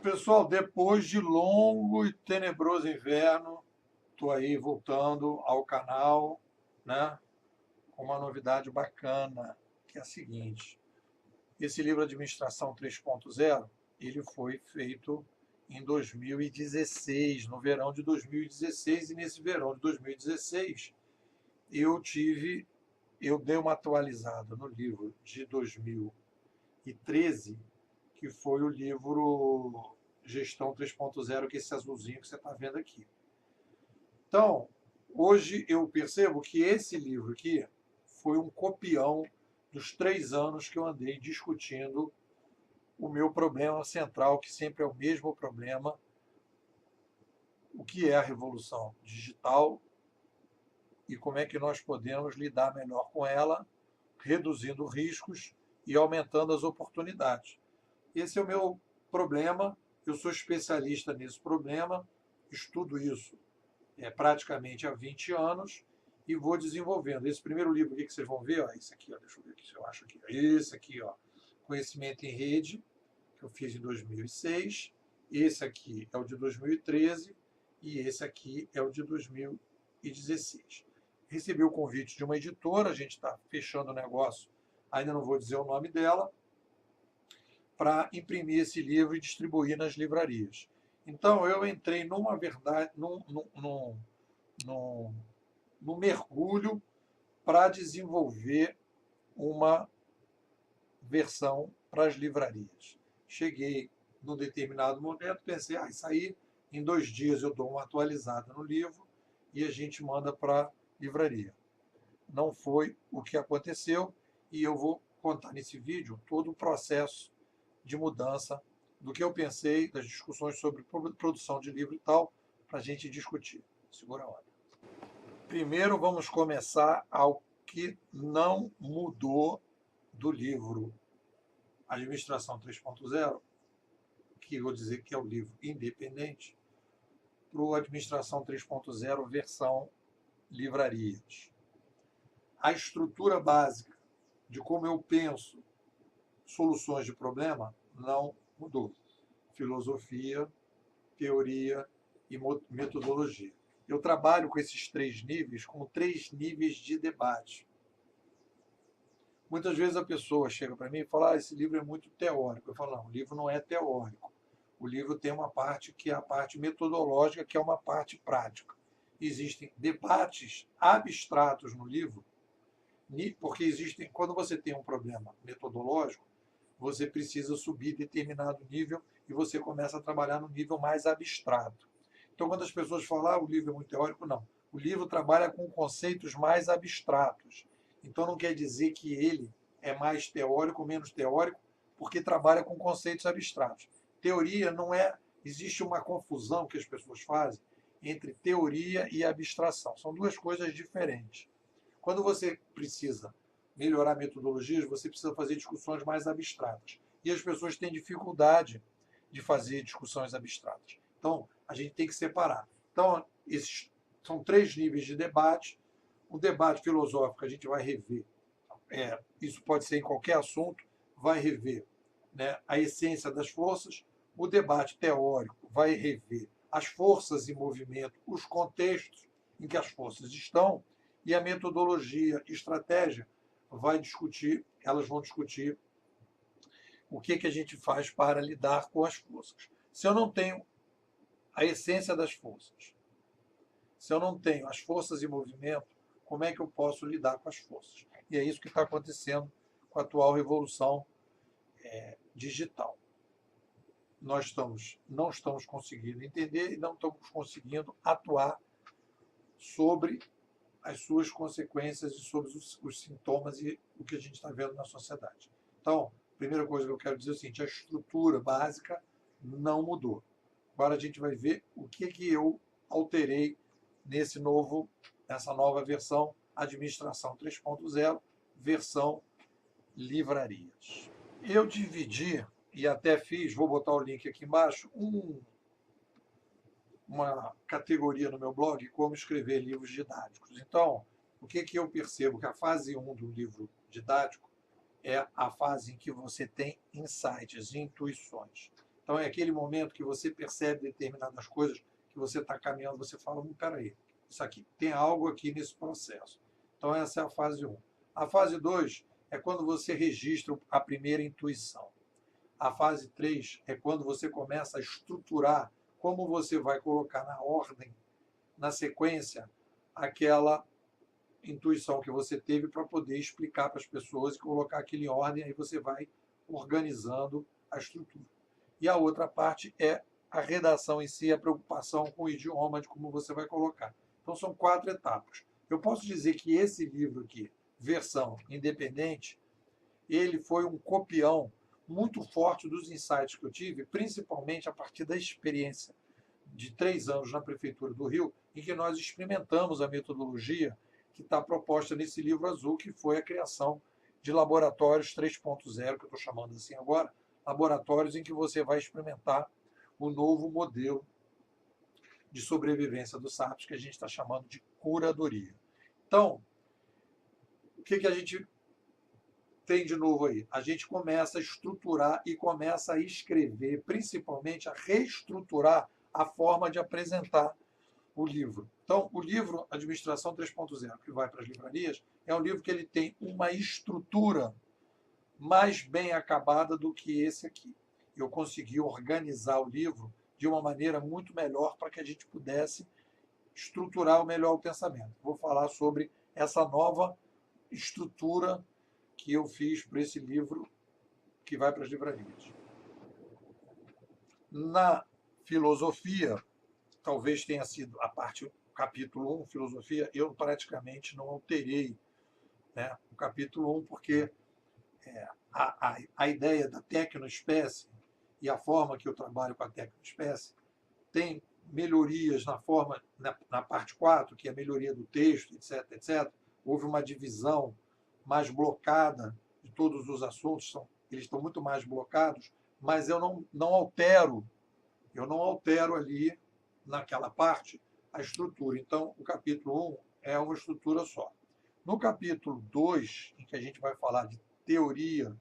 Pessoal, depois de longo e tenebroso inverno, estou aí voltando ao canal, né, com uma novidade bacana, que é a seguinte. Esse livro Administração 3.0, ele foi feito em 2016, no verão de 2016, e nesse verão de 2016 eu dei uma atualizada no livro de 2013, que foi o livro Gestão 3.0, que é esse azulzinho que você está vendo aqui. Então, hoje eu percebo que esse livro aqui foi um copião dos 3 anos que eu andei discutindo o meu problema central, que sempre é o mesmo problema, o que é a revolução digital e como é que nós podemos lidar melhor com ela, reduzindo riscos e aumentando as oportunidades. Esse é o meu problema, eu sou especialista nesse problema, estudo isso praticamente há 20 anos e vou desenvolvendo. Esse primeiro livro aqui que vocês vão ver, ó, esse aqui, ó, deixa eu ver aqui se eu acho aqui, esse aqui, ó, Conhecimento em Rede, que eu fiz em 2006, esse aqui é o de 2013 e esse aqui é o de 2016. Recebi o convite de uma editora, a gente está fechando o negócio, ainda não vou dizer o nome dela, para imprimir esse livro e distribuir nas livrarias. Então eu entrei numa verdade, num, num mergulho para desenvolver uma versão para as livrarias. Cheguei num determinado momento, pensei, isso aí em 2 dias eu dou uma atualizada no livro e a gente manda para a livraria. Não foi o que aconteceu e eu vou contar nesse vídeo todo o processo de mudança do que eu pensei, das discussões sobre produção de livro e tal, para a gente discutir. Segura a onda. Primeiro vamos começar ao que não mudou do livro Administração 3.0, que eu vou dizer que é o livro independente, para o Administração 3.0 versão livrarias. A estrutura básica de como eu penso soluções de problema não mudou. Filosofia, teoria e metodologia. Eu trabalho com esses 3 níveis, com 3 níveis de debate. Muitas vezes a pessoa chega para mim e fala: esse livro é muito teórico. Eu falo: não, o livro não é teórico. O livro tem uma parte que é a parte metodológica, que é uma parte prática. Existem debates abstratos no livro, porque existem, quando você tem um problema metodológico, você precisa subir determinado nível e você começa a trabalhar no nível mais abstrato. Então, quando as pessoas falam, o livro é muito teórico, não. O livro trabalha com conceitos mais abstratos. Então, não quer dizer que ele é mais teórico ou menos teórico, porque trabalha com conceitos abstratos. Teoria não é. Existe uma confusão que as pessoas fazem entre teoria e abstração. São duas coisas diferentes. Quando você precisa melhorar metodologias, você precisa fazer discussões mais abstratas. E as pessoas têm dificuldade de fazer discussões abstratas. Então, a gente tem que separar. Então, esses são 3 níveis de debate. O debate filosófico a gente vai rever. Isso pode ser em qualquer assunto, vai rever, né, a essência das forças. O debate teórico vai rever as forças em movimento, os contextos em que as forças estão, e a metodologia e estratégia elas vão discutir o que a gente faz para lidar com as forças. Se eu não tenho a essência das forças, se eu não tenho as forças em movimento, como é que eu posso lidar com as forças? E é isso que está acontecendo com a atual revolução digital. Nós não estamos conseguindo entender e não estamos conseguindo atuar sobre as suas consequências e sobre os sintomas e o que a gente está vendo na sociedade. Então, a primeira coisa que eu quero dizer é o seguinte: a estrutura básica não mudou. Agora a gente vai ver o que eu alterei nessa nova versão Administração 3.0, versão livrarias. Eu dividi e até fiz, vou botar o link aqui embaixo, uma categoria no meu blog, como escrever livros didáticos. Então, o que eu percebo? Que a fase 1 do livro didático é a fase em que você tem insights, intuições. Então, é aquele momento que você percebe determinadas coisas, que você está caminhando, você fala, peraí, isso aqui, tem algo aqui nesse processo. Então, essa é a fase 1. A fase 2 é quando você registra a primeira intuição. A fase 3 é quando você começa a estruturar como você vai colocar na ordem, na sequência, aquela intuição que você teve para poder explicar para as pessoas e colocar aquilo em ordem, aí você vai organizando a estrutura. E a outra parte é a redação em si, a preocupação com o idioma, de como você vai colocar. Então, são 4 etapas. Eu posso dizer que esse livro aqui, versão independente, ele foi um copião muito forte dos insights que eu tive, principalmente a partir da experiência de 3 anos na Prefeitura do Rio, em que nós experimentamos a metodologia que está proposta nesse livro azul, que foi a criação de laboratórios 3.0, que eu estou chamando assim agora, laboratórios em que você vai experimentar o novo modelo de sobrevivência do SAPS, que a gente está chamando de curadoria. Então, o que a gente tem de novo aí? A gente começa a estruturar e começa a escrever, principalmente a reestruturar a forma de apresentar o livro. Então, o livro Administração 3.0, que vai para as livrarias, é um livro que ele tem uma estrutura mais bem acabada do que esse aqui. Eu consegui organizar o livro de uma maneira muito melhor para que a gente pudesse estruturar melhor o pensamento. Vou falar sobre essa nova estrutura que eu fiz para esse livro que vai para as livrarias. Na filosofia, talvez tenha sido a parte, o capítulo 1, filosofia, eu praticamente não alterei, né, o capítulo 1, porque a ideia da tecnoespécie e a forma que eu trabalho com a tecnoespécie tem melhorias na forma, na parte 4, que é a melhoria do texto, etc, etc. Houve uma divisão mais blocada de todos os assuntos, eles estão muito mais blocados, mas eu não altero ali naquela parte a estrutura. Então, o capítulo 1 é uma estrutura só. No capítulo 2, em que a gente vai falar de teoria,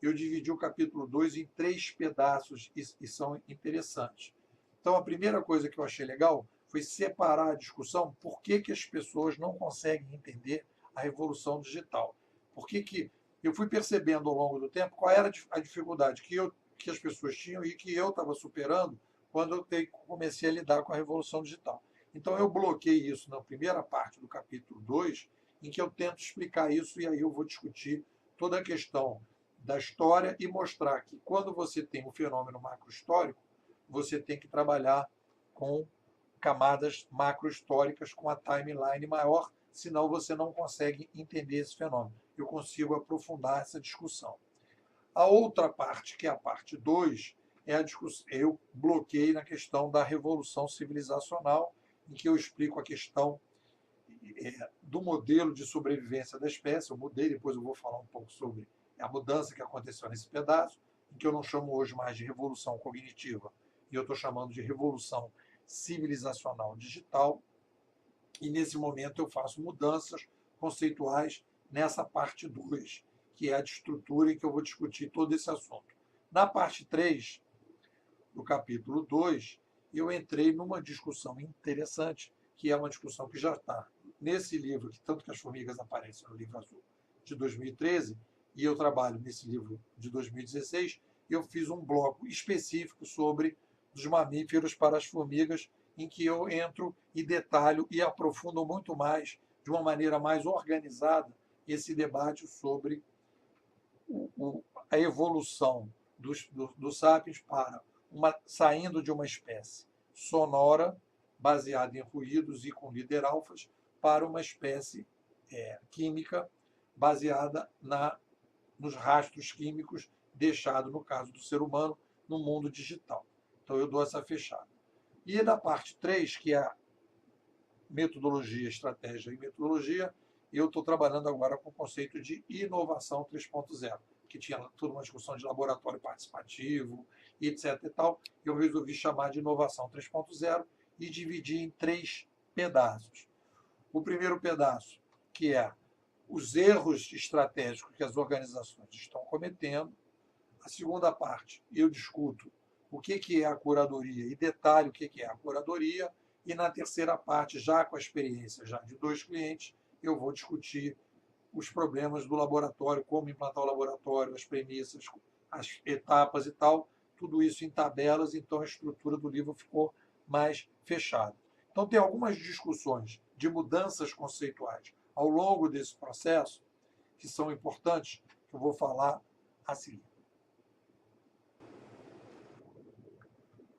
eu dividi o capítulo 2 em 3 pedaços e são interessantes. Então, a primeira coisa que eu achei legal foi separar a discussão por que as pessoas não conseguem entender a revolução digital. Por que eu fui percebendo ao longo do tempo qual era a dificuldade que as pessoas tinham e que eu estava superando quando eu comecei a lidar com a revolução digital. Então, eu bloqueei isso na primeira parte do capítulo 2, em que eu tento explicar isso, e aí eu vou discutir toda a questão da história e mostrar que quando você tem um fenômeno macrohistórico, você tem que trabalhar com camadas macrohistóricas, com a timeline maior, senão você não consegue entender esse fenômeno. Eu consigo aprofundar essa discussão. A outra parte, que é a parte 2, é a discussão, eu bloqueei na questão da revolução civilizacional, em que eu explico a questão do modelo de sobrevivência da espécie. Eu mudei, depois eu vou falar um pouco sobre a mudança que aconteceu nesse pedaço, em que eu não chamo hoje mais de revolução cognitiva, e eu estou chamando de revolução civilizacional digital. E nesse momento eu faço mudanças conceituais nessa parte 2, que é a de estrutura, em que eu vou discutir todo esse assunto. Na parte 3 do capítulo 2, eu entrei numa discussão interessante, que é uma discussão que já está nesse livro, que tanto que as formigas aparecem no livro azul de 2013, e eu trabalho nesse livro de 2016, eu fiz um bloco específico sobre os mamíferos para as formigas, em que eu entro e detalho e aprofundo muito mais, de uma maneira mais organizada, esse debate sobre a evolução do sapiens para saindo de uma espécie sonora, baseada em ruídos e com líder alfas, para uma espécie química baseada nos rastros químicos deixados, no caso do ser humano, no mundo digital. Então, eu dou essa fechada. E na parte 3, que é a metodologia, estratégia e metodologia, eu estou trabalhando agora com o conceito de inovação 3.0, que tinha toda uma discussão de laboratório participativo, etc. e tal. Eu resolvi chamar de inovação 3.0 e dividir em 3 pedaços. O primeiro pedaço, que é os erros estratégicos que as organizações estão cometendo. A segunda parte, eu discuto o que é a curadoria e detalhe o que é a curadoria. E na terceira parte, já com a experiência já de 2 clientes, eu vou discutir os problemas do laboratório, como implantar o laboratório, as premissas, as etapas e tal, tudo isso em tabelas, então a estrutura do livro ficou mais fechada. Então tem algumas discussões de mudanças conceituais ao longo desse processo que são importantes, que eu vou falar a seguir.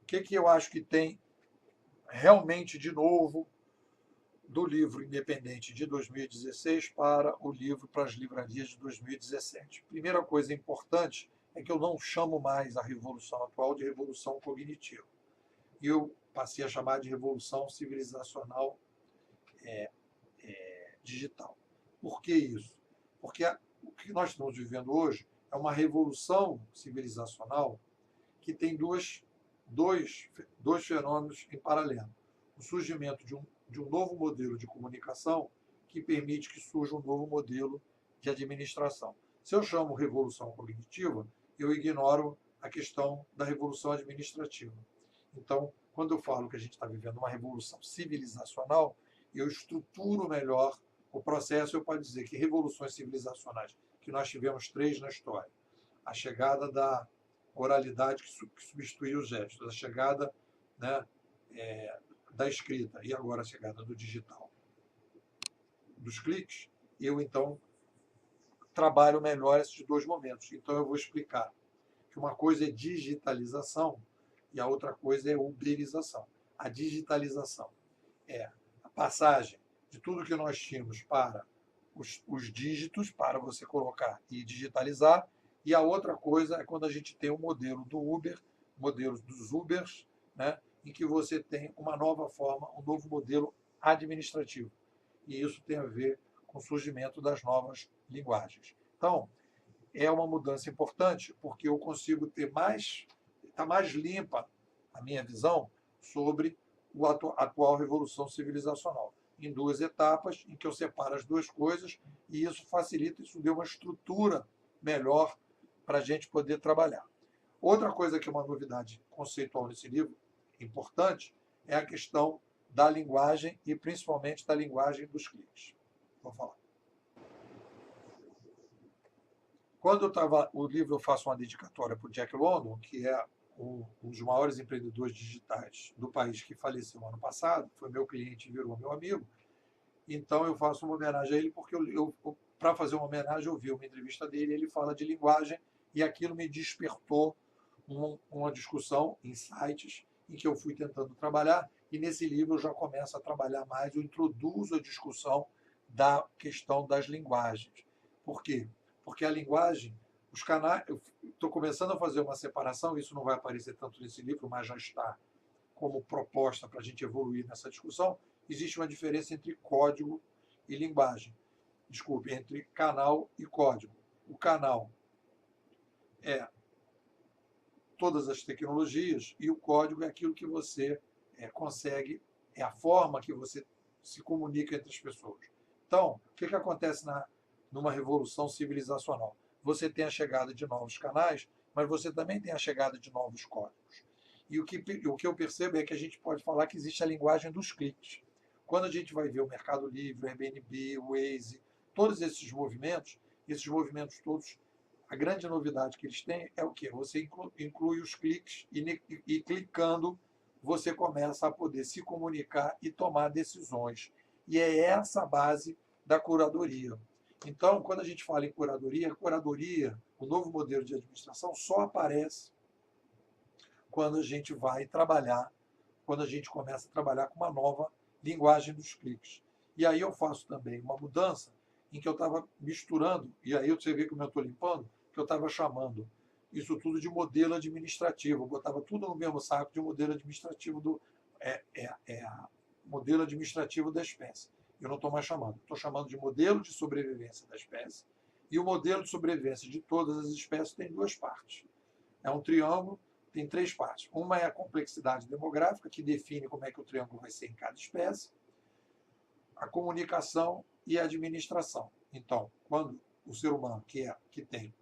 O que eu acho que tem realmente de novo do livro independente de 2016 para o livro para as livrarias de 2017? Primeira coisa importante é que eu não chamo mais a revolução atual de revolução cognitiva. Eu passei a chamar de revolução civilizacional digital. Por que isso? Porque o que nós estamos vivendo hoje é uma revolução civilizacional que tem dois fenômenos em paralelo. O surgimento de um novo modelo de comunicação que permite que surja um novo modelo de administração. Se eu chamo revolução cognitiva, eu ignoro a questão da revolução administrativa. Então, quando eu falo que a gente está vivendo uma revolução civilizacional, eu estruturo melhor o processo. Eu posso dizer que revoluções civilizacionais, que nós tivemos 3 na história, a chegada da oralidade que substituiu os gestos, a chegada, né, da escrita e agora a chegada do digital, dos cliques, eu então trabalho melhor esses 2 momentos. Então eu vou explicar que uma coisa é digitalização e a outra coisa é uberização. A digitalização é a passagem de tudo que nós tínhamos para os dígitos, para você colocar e digitalizar, e a outra coisa é quando a gente tem o modelo do Uber, modelos dos Ubers, né, em que você tem uma nova forma, um novo modelo administrativo. E isso tem a ver com o surgimento das novas linguagens. Então, é uma mudança importante, porque eu consigo ter está mais limpa a minha visão sobre a atual revolução civilizacional, em 2 etapas, em que eu separo as 2 coisas, e isso facilita, isso deu uma estrutura melhor para a gente poder trabalhar. Outra coisa que é uma novidade conceitual nesse livro, importante, é a questão da linguagem e principalmente da linguagem dos cliques. Vou falar. Quando eu estava o livro, eu faço uma dedicatória para o Jack London, que é um dos maiores empreendedores digitais do país, que faleceu ano passado, foi meu cliente e virou meu amigo. Então eu faço uma homenagem a ele, porque para fazer uma homenagem, eu vi uma entrevista dele, ele fala de linguagem, e aquilo me despertou uma discussão em sites em que eu fui tentando trabalhar, e nesse livro eu já começo a trabalhar mais, eu introduzo a discussão da questão das linguagens. Por quê? Porque a linguagem, os canais, eu estou começando a fazer uma separação, isso não vai aparecer tanto nesse livro, mas já está como proposta para a gente evoluir nessa discussão. Existe uma diferença entre código e linguagem. Desculpe, entre canal e código. O canal é todas as tecnologias e o código é aquilo que você consegue, é a forma que você se comunica entre as pessoas. Então, o que acontece numa revolução civilizacional? Você tem a chegada de novos canais, mas você também tem a chegada de novos códigos. E o que eu percebo é que a gente pode falar que existe a linguagem dos cliques. Quando a gente vai ver o Mercado Livre, o Airbnb, o Waze, todos esses movimentos todos, a grande novidade que eles têm é o quê? Você inclui os cliques e clicando você começa a poder se comunicar e tomar decisões. E é essa a base da curadoria. Então, quando a gente fala em curadoria, o novo modelo de administração, só aparece quando a gente vai trabalhar, quando a gente começa a trabalhar com uma nova linguagem dos cliques. E aí eu faço também uma mudança em que eu estava misturando, e aí você vê como eu estou limpando, que eu estava chamando isso tudo de modelo administrativo. Eu botava tudo no mesmo saco de modelo administrativo modelo administrativo da espécie. Eu não estou mais chamando. Estou chamando de modelo de sobrevivência da espécie. E o modelo de sobrevivência de todas as espécies tem 2 partes. É um triângulo, tem 3 partes. Uma é a complexidade demográfica, que define como é que o triângulo vai ser em cada espécie, a comunicação e a administração. Então, quando o ser humano que tem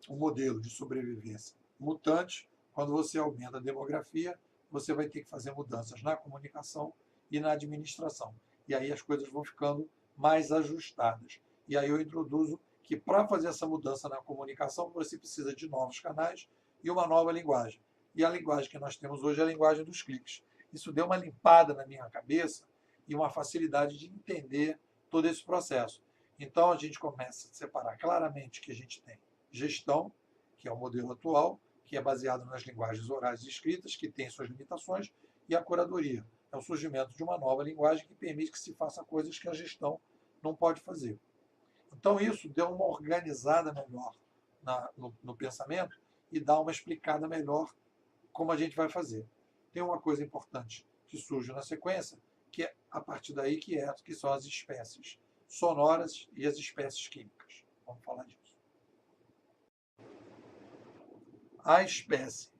um modelo de sobrevivência mutante. Quando você aumenta a demografia, você vai ter que fazer mudanças na comunicação e na administração. E aí as coisas vão ficando mais ajustadas. E aí eu introduzo que para fazer essa mudança na comunicação, você precisa de novos canais e uma nova linguagem. E a linguagem que nós temos hoje é a linguagem dos cliques. Isso deu uma limpada na minha cabeça e uma facilidade de entender todo esse processo. Então a gente começa a separar claramente que a gente tem gestão, que é o modelo atual, que é baseado nas linguagens orais e escritas, que tem suas limitações, e a curadoria. É o surgimento de uma nova linguagem que permite que se faça coisas que a gestão não pode fazer. Então isso deu uma organizada melhor no pensamento e dá uma explicada melhor como a gente vai fazer. Tem uma coisa importante que surge na sequência, que é a partir daí que são as espécies sonoras e as espécies químicas. Vamos falar disso. A espécie,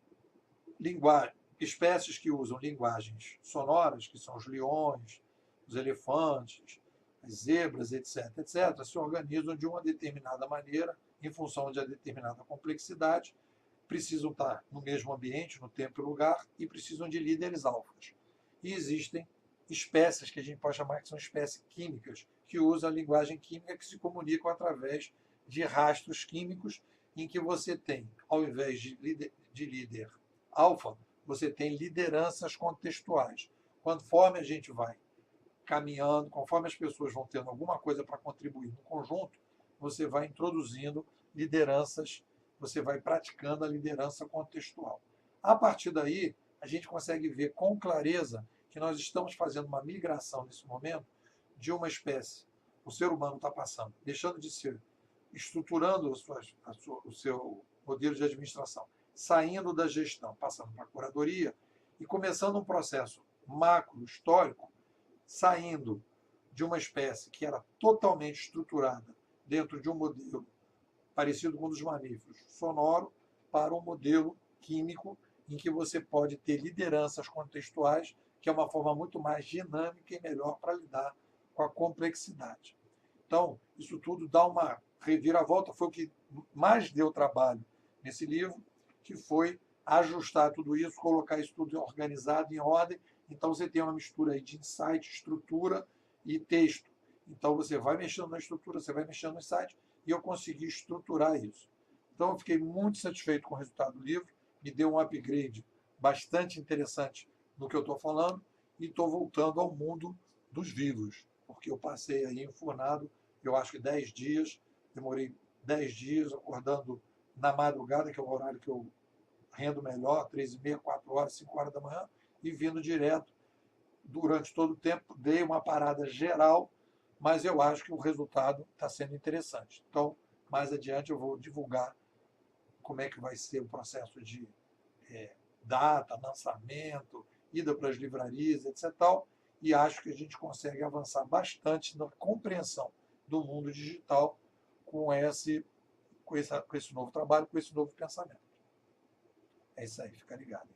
espécies que usam linguagens sonoras, que são os leões, os elefantes, as zebras, etc., etc., se organizam de uma determinada maneira, em função de uma determinada complexidade, precisam estar no mesmo ambiente, no tempo e lugar, e precisam de líderes alfas. E existem espécies que a gente pode chamar que são espécies químicas, que usam a linguagem química, que se comunicam através de rastros químicos, em que você tem, ao invés de líder alfa, você tem lideranças contextuais. Conforme a gente vai caminhando, conforme as pessoas vão tendo alguma coisa para contribuir no conjunto, você vai introduzindo lideranças, você vai praticando a liderança contextual. A partir daí, a gente consegue ver com clareza que nós estamos fazendo uma migração nesse momento de uma espécie. O ser humano está passando, deixando de ser, estruturando o seu modelo de administração, saindo da gestão, passando para a curadoria e começando um processo macro, histórico, saindo de uma espécie que era totalmente estruturada dentro de um modelo parecido com o dos mamíferos, sonoro, para um modelo químico em que você pode ter lideranças contextuais, que é uma forma muito mais dinâmica e melhor para lidar com a complexidade. Então, isso tudo dá uma reviravolta, foi o que mais deu trabalho nesse livro, que foi ajustar tudo isso, colocar isso tudo organizado, em ordem. Então, você tem uma mistura aí de insight, estrutura e texto. Então, você vai mexendo na estrutura, você vai mexendo no insight, e eu consegui estruturar isso. Então, eu fiquei muito satisfeito com o resultado do livro, me deu um upgrade bastante interessante no que eu estou falando, e estou voltando ao mundo dos vivos, porque eu passei aí enfurnado, eu acho que 10 dias, demorei 10 dias acordando na madrugada, que é o horário que eu rendo melhor, 3h30, 4 horas, 5 horas da manhã, e vindo direto durante todo o tempo. Dei uma parada geral, mas eu acho que o resultado está sendo interessante. Então, mais adiante eu vou divulgar como é que vai ser o processo de data, lançamento, ida para as livrarias, etc. E acho que a gente consegue avançar bastante na compreensão do mundo digital com esse novo trabalho, com esse novo pensamento. É isso aí, fica ligado.